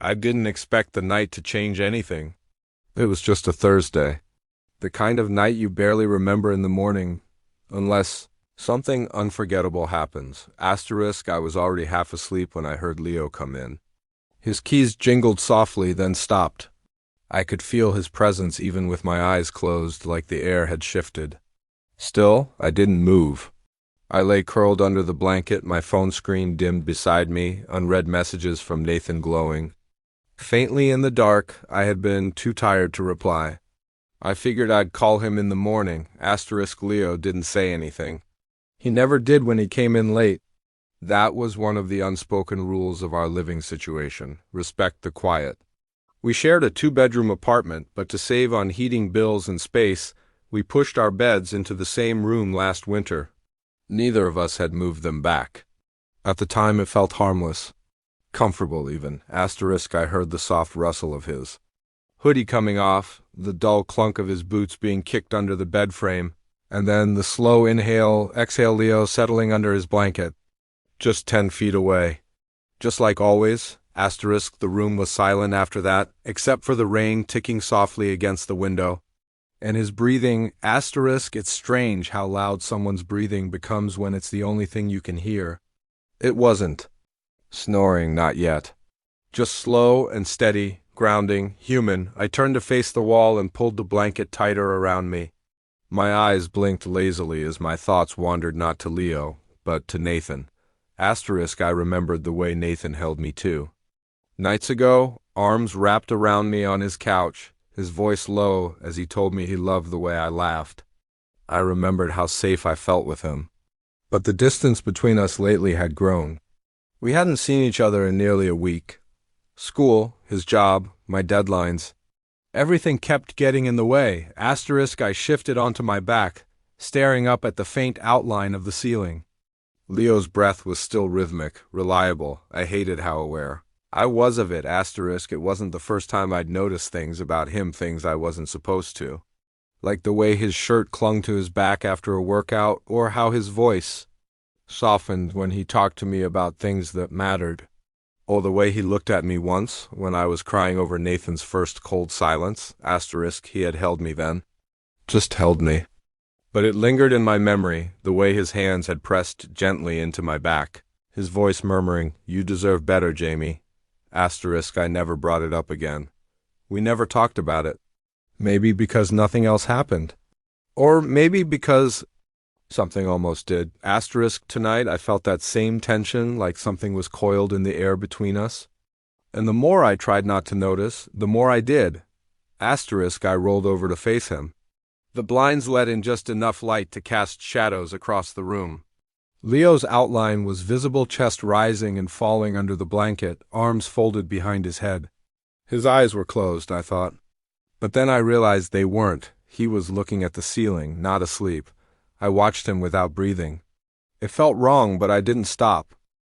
I didn't expect the night to change anything. It was just a Thursday. The kind of night you barely remember in the morning, unless something unforgettable happens. Asterisk, I was already half asleep when I heard Leo come in. His keys jingled softly, then stopped. I could feel his presence even with my eyes closed, like the air had shifted. Still, I didn't move. I lay curled under the blanket, my phone screen dimmed beside me, unread messages from Nathan glowing. Faintly in the dark, I had been too tired to reply. I figured I'd call him in the morning. Asterisk Leo didn't say anything. He never did when he came in late. That was one of the unspoken rules of our living situation. Respect the quiet. We shared a 2-bedroom apartment, but to save on heating bills and space, we pushed our beds into the same room last winter. Neither of us had moved them back. At the time it felt harmless. Comfortable even. Asterisk, I heard the soft rustle of his hoodie coming off, the dull clunk of his boots being kicked under the bed frame, and then the slow inhale, exhale Leo settling under his blanket. Just 10 feet away. Just like always, asterisk, the room was silent after that, except for the rain ticking softly against the window. And his breathing, asterisk, it's strange how loud someone's breathing becomes when it's the only thing you can hear. It wasn't. Snoring, not yet. Just slow and steady, grounding, human. I turned to face the wall and pulled the blanket tighter around me. My eyes blinked lazily as my thoughts wandered not to Leo, but to Nathan. Asterisk, I remembered the way Nathan held me too. Nights ago, arms wrapped around me on his couch, his voice low as he told me he loved the way I laughed. I remembered how safe I felt with him. But the distance between us lately had grown. We hadn't seen each other in nearly a week. School, his job, my deadlines. Everything kept getting in the way. Asterisk, I shifted onto my back, staring up at the faint outline of the ceiling. Leo's breath was still rhythmic, reliable. I hated how aware I was of it. Asterisk, it wasn't the first time I'd noticed things about him, things I wasn't supposed to. Like the way his shirt clung to his back after a workout, or how his voice softened when he talked to me about things that mattered. Or the way he looked at me once, when I was crying over Nathan's first cold silence. Asterisk, he had held me then. Just held me. But it lingered in my memory, the way his hands had pressed gently into my back, his voice murmuring, "You deserve better, Jamie." Asterisk, I never brought it up again. We never talked about it. Maybe because nothing else happened. Or maybe because something almost did. Asterisk, tonight I felt that same tension, like something was coiled in the air between us. And the more I tried not to notice, the more I did. Asterisk, I rolled over to face him. The blinds let in just enough light to cast shadows across the room. Leo's outline was visible, chest rising and falling under the blanket, arms folded behind his head. His eyes were closed, I thought. But then I realized they weren't. He was looking at the ceiling, not asleep. I watched him without breathing. It felt wrong, but I didn't stop.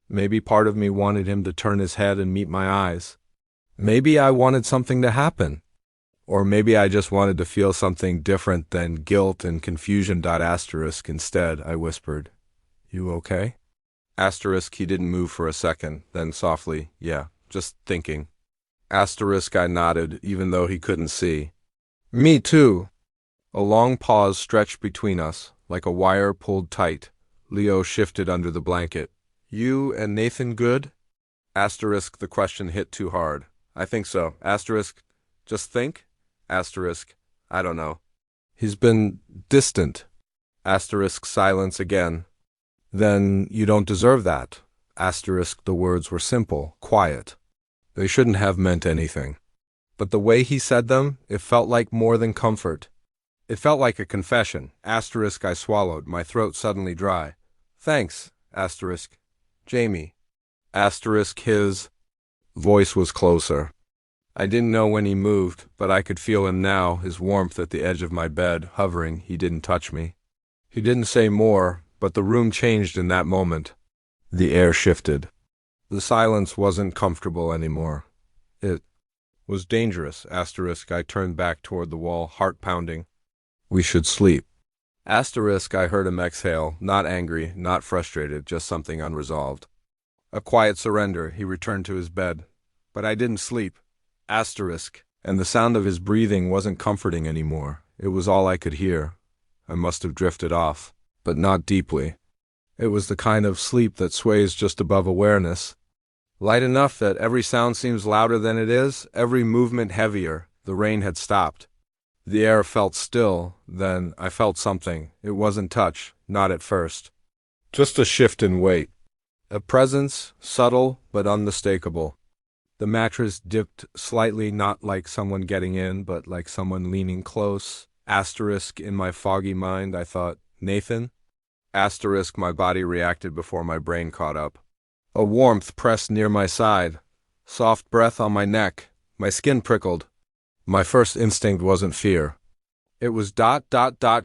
Maybe part of me wanted him to turn his head and meet my eyes. Maybe I wanted something to happen. Or maybe I just wanted to feel something different than guilt and confusion. Asterisk, instead, I whispered, "You okay?" Asterisk, he didn't move for a second, then softly, "Yeah, just thinking." Asterisk, I nodded, even though he couldn't see. "Me too." A long pause stretched between us, like a wire pulled tight. Leo shifted under the blanket. "You and Nathan good?" Asterisk, the question hit too hard. "I think so." Asterisk, "Just think?" Asterisk, "I don't know." "He's been distant." Asterisk, silence again. "Then you don't deserve that." Asterisk, the words were simple, quiet. They shouldn't have meant anything. But the way he said them, it felt like more than comfort. It felt like a confession. Asterisk, I swallowed, my throat suddenly dry. "Thanks." Asterisk, "Jamie." Asterisk, his voice was closer. I didn't know when he moved, but I could feel him now, his warmth at the edge of my bed, hovering. He didn't touch me. He didn't say more, but the room changed in that moment. The air shifted. The silence wasn't comfortable anymore. It was dangerous. Asterisk, I turned back toward the wall, heart pounding. "We should sleep." Asterisk, I heard him exhale, not angry, not frustrated, just something unresolved. A quiet surrender. He returned to his bed. But I didn't sleep. Asterisk. And the sound of his breathing wasn't comforting anymore. It was all I could hear. I must have drifted off, but not deeply. It was the kind of sleep that sways just above awareness. Light enough that every sound seems louder than it is, every movement heavier. The rain had stopped. The air felt still. Then I felt something. It wasn't touch, not at first. Just a shift in weight. A presence, subtle but unmistakable. The mattress dipped slightly, not like someone getting in, but like someone leaning close. Asterisk, in my foggy mind, I thought, Nathan? Asterisk, my body reacted before my brain caught up. A warmth pressed near my side. Soft breath on my neck. My skin prickled. My first instinct wasn't fear. It was ...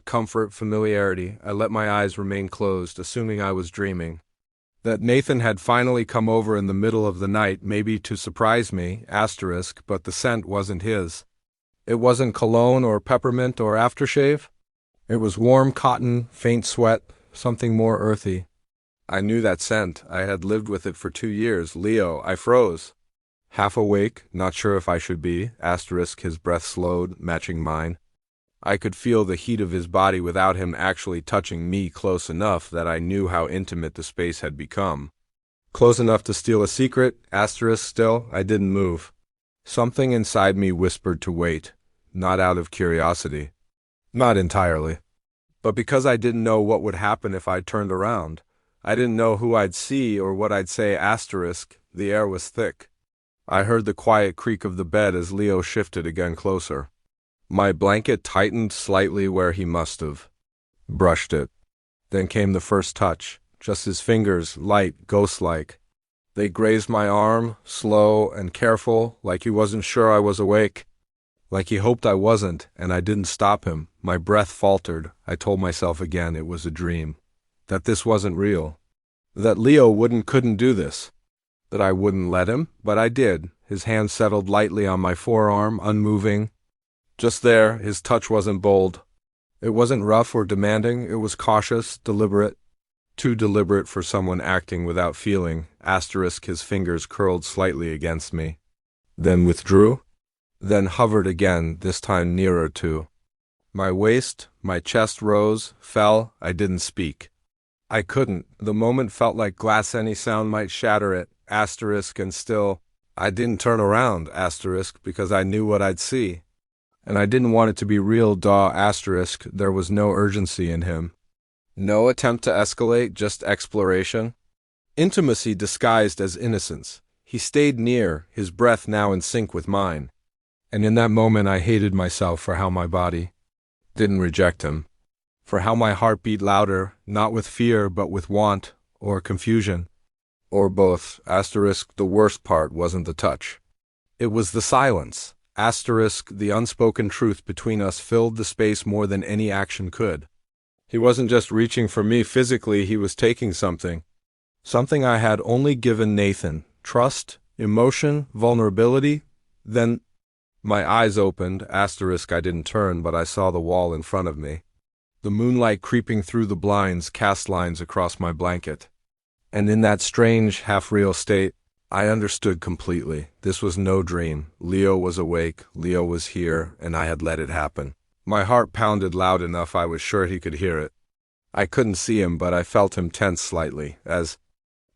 comfort, familiarity. I let my eyes remain closed, assuming I was dreaming. That Nathan had finally come over in the middle of the night, maybe to surprise me, asterisk, but the scent wasn't his. It wasn't cologne or peppermint or aftershave. It was warm cotton, faint sweat, something more earthy. I knew that scent. I had lived with it for 2 years. Leo, I froze. Half awake, not sure if I should be, asterisk, his breath slowed, matching mine. I could feel the heat of his body without him actually touching me close enough that I knew how intimate the space had become. Close enough to steal a secret, asterisk still, I didn't move. Something inside me whispered to wait, not out of curiosity. Not entirely. But because I didn't know what would happen if I turned around. I didn't know who I'd see or what I'd say, asterisk, the air was thick. I heard the quiet creak of the bed as Leo shifted again closer. My blanket tightened slightly where he must have. Brushed it. Then came the first touch, just his fingers, light, ghost-like. They grazed my arm, slow and careful, like he wasn't sure I was awake. Like he hoped I wasn't, and I didn't stop him. My breath faltered. I told myself again it was a dream. That this wasn't real. That Leo couldn't do this. That I wouldn't let him, but I did. His hand settled lightly on my forearm, unmoving. Just there, his touch wasn't bold. It wasn't rough or demanding, it was cautious, deliberate. Too deliberate for someone acting without feeling, asterisk, his fingers curled slightly against me. Then withdrew. Then hovered again, this time nearer to. My waist, my chest rose, fell, I didn't speak. I couldn't. The moment felt like glass, any sound might shatter it, asterisk, and still. I didn't turn around, asterisk, because I knew what I'd see. And I didn't want it to be real, asterisk, there was no urgency in him. No attempt to escalate, just exploration. Intimacy disguised as innocence. He stayed near, his breath now in sync with mine. And in that moment I hated myself for how my body didn't reject him. For how my heart beat louder, not with fear but with want, or confusion. Or both, asterisk, the worst part wasn't the touch. It was the silence. Asterisk, the unspoken truth between us filled the space more than any action could. He wasn't just reaching for me physically, he was taking something. Something I had only given Nathan. Trust, emotion, vulnerability. Then my eyes opened, asterisk, I didn't turn, but I saw the wall in front of me. The moonlight creeping through the blinds cast lines across my blanket. And in that strange, half-real state, I understood completely. This was no dream. Leo was awake, Leo was here, and I had let it happen. My heart pounded loud enough I was sure he could hear it. I couldn't see him, but I felt him tense slightly, as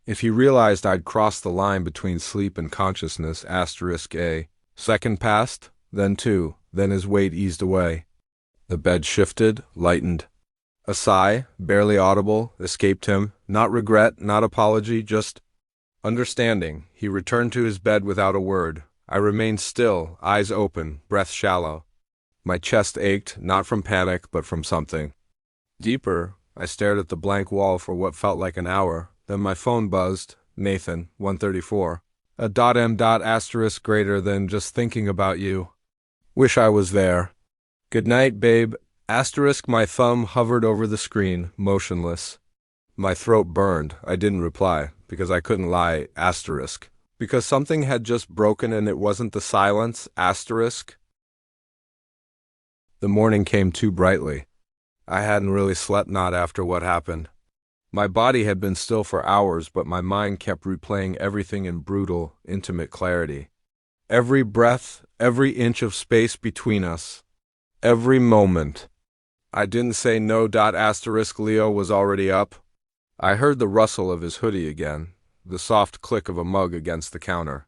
if he realized I'd crossed the line between sleep and consciousness, asterisk A. Second passed, then 2, then his weight eased away. The bed shifted, lightened. A sigh, barely audible, escaped him. Not regret, not apology, just understanding. He returned to his bed without a word. I remained still, eyes open, breath shallow. My chest ached, not from panic, but from something deeper. I stared at the blank wall for what felt like an hour. Then my phone buzzed. Nathan, 134. A .m. Asterisk greater than just thinking about you. Wish I was there. Good night, babe. Asterisk, my thumb hovered over the screen, motionless. My throat burned. I didn't reply, because I couldn't lie, asterisk. Because something had just broken and it wasn't the silence, asterisk. The morning came too brightly. I hadn't really slept, not after what happened. My body had been still for hours, but my mind kept replaying everything in brutal, intimate clarity. Every breath, every inch of space between us. Every moment. I didn't say no. Asterisk Leo was already up. I heard the rustle of his hoodie again, the soft click of a mug against the counter.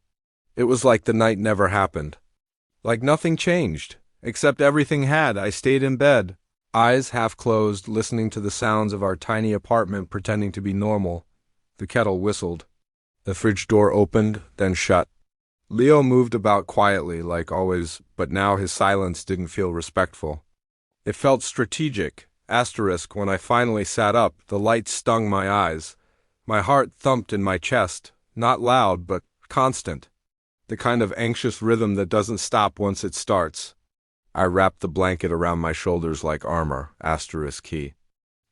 It was like the night never happened. Like nothing changed, except everything had. I stayed in bed, eyes half closed, listening to the sounds of our tiny apartment, pretending to be normal. The kettle whistled. The fridge door opened, then shut. Leo moved about quietly, like always, but now his silence didn't feel respectful. It felt strategic. Asterisk, when I finally sat up, the light stung my eyes. My heart thumped in my chest, not loud, but constant. The kind of anxious rhythm that doesn't stop once it starts. I wrapped the blanket around my shoulders like armor. Asterisk he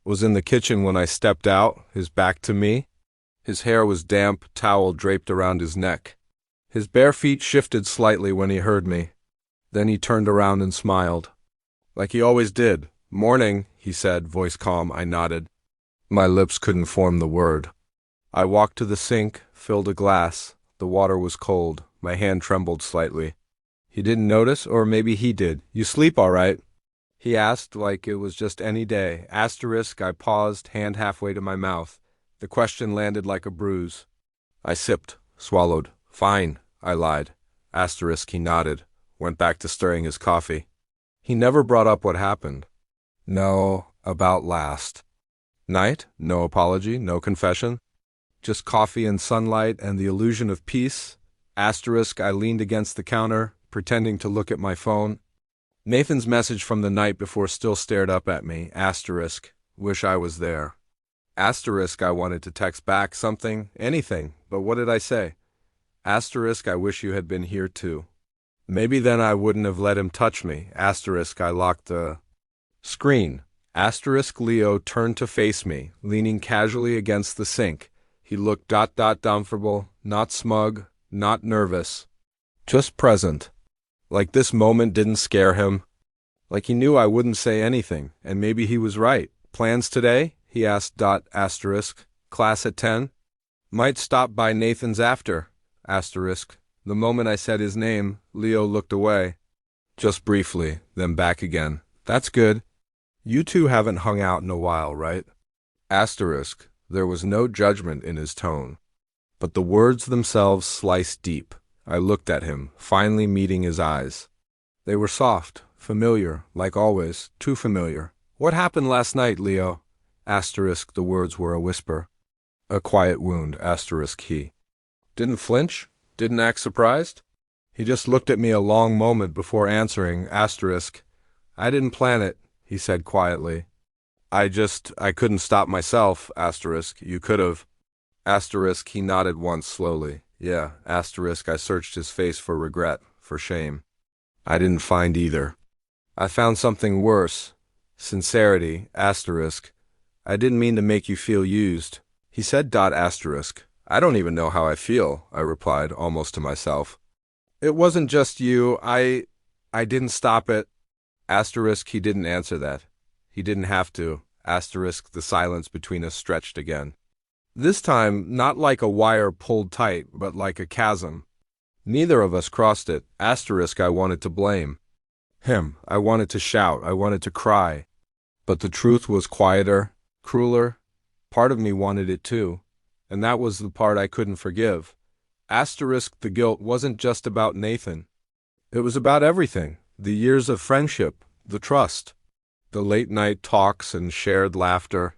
was in the kitchen when I stepped out, his back to me. His hair was damp, towel draped around his neck. His bare feet shifted slightly when he heard me. Then he turned around and smiled. Like he always did. "Morning," he said, voice calm. I nodded. My lips couldn't form the word. I walked to the sink, filled a glass. The water was cold. My hand trembled slightly. He didn't notice, or maybe he did. "You sleep all right?" he asked, like it was just any day. Asterisk, I paused, hand halfway to my mouth. The question landed like a bruise. I sipped, swallowed. "Fine," I lied. Asterisk, he nodded, went back to stirring his coffee. He never brought up what happened. No, about last night. No apology, no confession. Just coffee and sunlight and the illusion of peace. Asterisk, I leaned against the counter, pretending to look at my phone. Nathan's message from the night before still stared up at me. Asterisk, wish I was there. Asterisk, I wanted to text back something, anything, but what did I say? Asterisk, I wish you had been here too. Maybe then I wouldn't have let him touch me. Asterisk, I locked the screen. Asterisk, Leo turned to face me, leaning casually against the sink. He looked comfortable, not smug, not nervous. Just present. Like this moment didn't scare him. Like he knew I wouldn't say anything, and maybe he was right. "Plans today?" he asked. Asterisk. "Class at 10? Might stop by Nathan's after." Asterisk. The moment I said his name, Leo looked away. Just briefly, then back again. "That's good. You two haven't hung out in a while, right?" Asterisk. There was no judgment in his tone, but the words themselves sliced deep. I looked at him, finally meeting his eyes. They were soft, familiar, like always, too familiar. "What happened last night, Leo?" Asterisk. The words were a whisper. "A quiet wound." Asterisk. He didn't flinch, didn't act surprised. He just looked at me a long moment before answering. Asterisk. "I didn't plan it," he said quietly. I couldn't stop myself." Asterisk. "You could have." Asterisk. He nodded once slowly. "Yeah." Asterisk. I searched his face for regret, for shame. I didn't find either. I found something worse. Sincerity. Asterisk. "I didn't mean to make you feel used." He said. Asterisk. "I don't even know how I feel," I replied, almost to myself. "It wasn't just you. I didn't stop it." Asterisk. He didn't answer that. He didn't have to. Asterisk. The silence between us stretched again. This time, not like a wire pulled tight, but like a chasm. Neither of us crossed it. Asterisk. I wanted to blame him. I wanted to shout. I wanted to cry. But the truth was quieter, crueler. Part of me wanted it too. And that was the part I couldn't forgive. Asterisk. The guilt wasn't just about Nathan. It was about everything. The years of friendship, the trust, the late-night talks and shared laughter.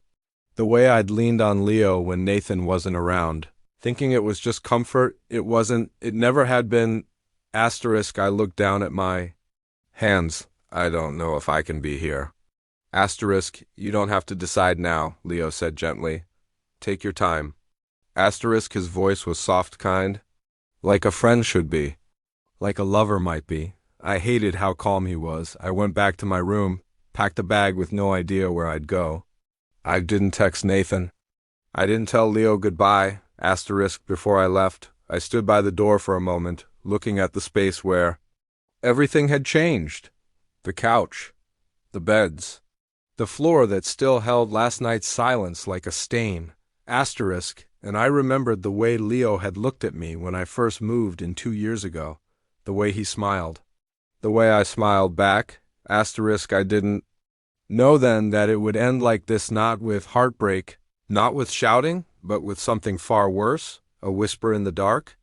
The way I'd leaned on Leo when Nathan wasn't around, thinking it was just comfort. It wasn't. It never had been. Asterisk. I looked down at my hands. "I don't know if I can be here." Asterisk. "You don't have to decide now," Leo said gently. "Take your time." Asterisk. His voice was soft, kind. Like a friend should be. Like a lover might be. I hated how calm he was. I went back to my room, packed a bag with no idea where I'd go. I didn't text Nathan. I didn't tell Leo goodbye. Asterisk. Before I left, I stood by the door for a moment, looking at the space where everything had changed. The couch, the beds, the floor that still held last night's silence like a stain. Asterisk. And I remembered the way Leo had looked at me when I first moved in 2 years ago. The way he smiled. The way I smiled back. Asterisk, I didn't know then that it would end like this, not with heartbreak, not with shouting, but with something far worse, a whisper in the dark.